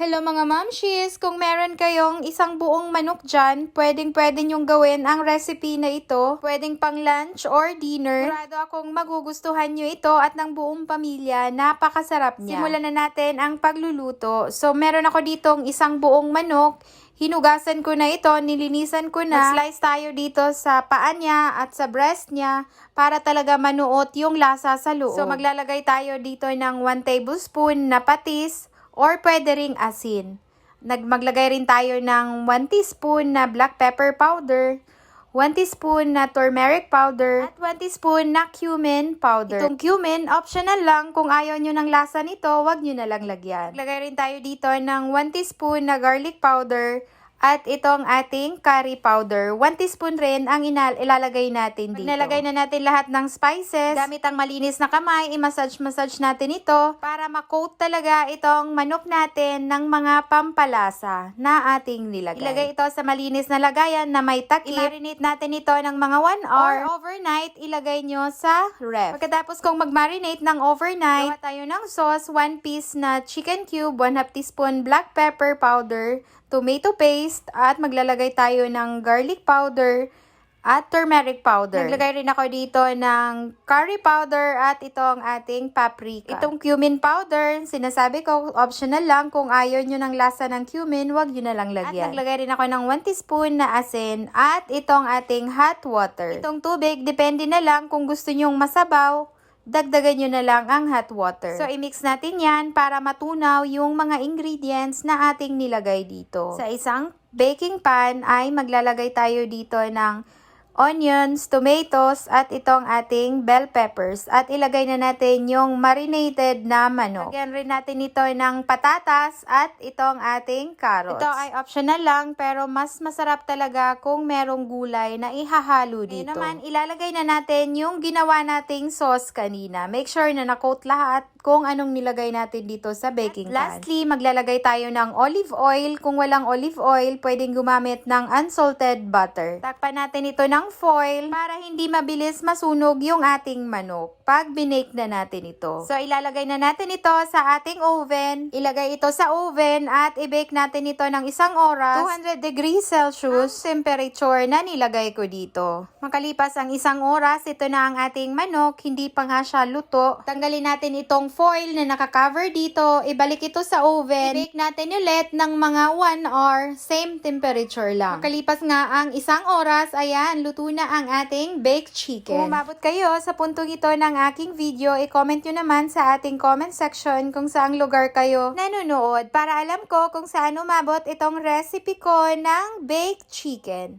Hello mga mamshis! Kung meron kayong isang buong manok dyan, pwedeng-pwede nyong gawin ang recipe na ito. Pwedeng pang lunch or dinner. Sigurado akong magugustuhan nyo ito at ng buong pamilya. Napakasarap niya. Simulan na natin ang pagluluto. So meron ako ditong isang buong manok. Hinugasan ko na ito, nilinisan ko na. Nag-slice tayo dito sa paa niya at sa breast niya para talaga manuot yung lasa sa loob. So maglalagay tayo dito ng 1 tablespoon na patis or pwede ring asin. Maglagay rin tayo ng 1 teaspoon na black pepper powder, 1 teaspoon na turmeric powder, at 1 teaspoon na cumin powder. Itong cumin, optional lang. Kung ayaw nyo ng lasa nito, wag nyo na lang lagyan. Maglagay rin tayo dito ng 1 teaspoon na garlic powder, at itong ating curry powder. 1 teaspoon rin ang ilalagay natin dito. Nalagay na natin lahat ng spices. Gamit ang malinis na kamay, i-massage natin ito para ma-coat talaga itong manok natin ng mga pampalasa na ating nilagay. Ilagay ito sa malinis na lagayan na may takip. I-marinate natin ito ng mga 1 hour. Or overnight, ilagay nyo sa ref. Pagkatapos kung mag-marinate ng overnight, gawa tayo ng sauce, 1 piece na chicken cube, 1/2 teaspoon black pepper powder, tomato paste, at maglalagay tayo ng garlic powder at turmeric powder. Naglagay rin ako dito ng curry powder at itong ating paprika. Itong cumin powder, sinasabi ko, optional lang. Kung ayaw nyo ng lasa ng cumin, wag nyo na lang lagyan. At naglagay rin ako ng 1 teaspoon na asin at itong ating hot water. Itong tubig, depende na lang kung gusto nyong masabaw, dagdagan nyo na lang ang hot water. So, i-mix natin yan para matunaw yung mga ingredients na ating nilagay dito. Sa isang baking pan ay maglalagay tayo dito ng onions, tomatoes, at itong ating bell peppers. At ilagay na natin yung marinated na manok. Lagyan rin natin ito ng patatas at itong ating carrots. Ito ay optional lang pero mas masarap talaga kung merong gulay na ihahalo dito. Naman, ilalagay na natin yung ginawa nating sauce kanina. Make sure na na-coat lahat kung anong nilagay natin dito sa baking pan. Lastly, maglalagay tayo ng olive oil. Kung walang olive oil, pwedeng gumamit ng unsalted butter. Takpan natin ito ng foil para hindi mabilis masunog yung ating manok pag binake na natin ito. So, ilalagay na natin ito sa ating oven. Ilagay ito sa oven at i-bake natin ito ng 1 oras. 200 degrees Celsius ang temperature na nilagay ko dito. Makalipas ang 1 oras, ito na ang ating manok. Hindi pa nga siya luto. Tanggalin natin itong foil na nakakover dito. Ibalik ito sa oven. I-bake natin ulit ng mga 1 hour. Same temperature lang. Makalipas nga ang 1 oras, ayan, luto na ang ating baked chicken. Kung umabot kayo sa puntong ito ng aking video, i-comment nyo naman sa ating comment section kung saang lugar kayo nanonood para alam ko kung saan umabot itong recipe ko ng baked chicken.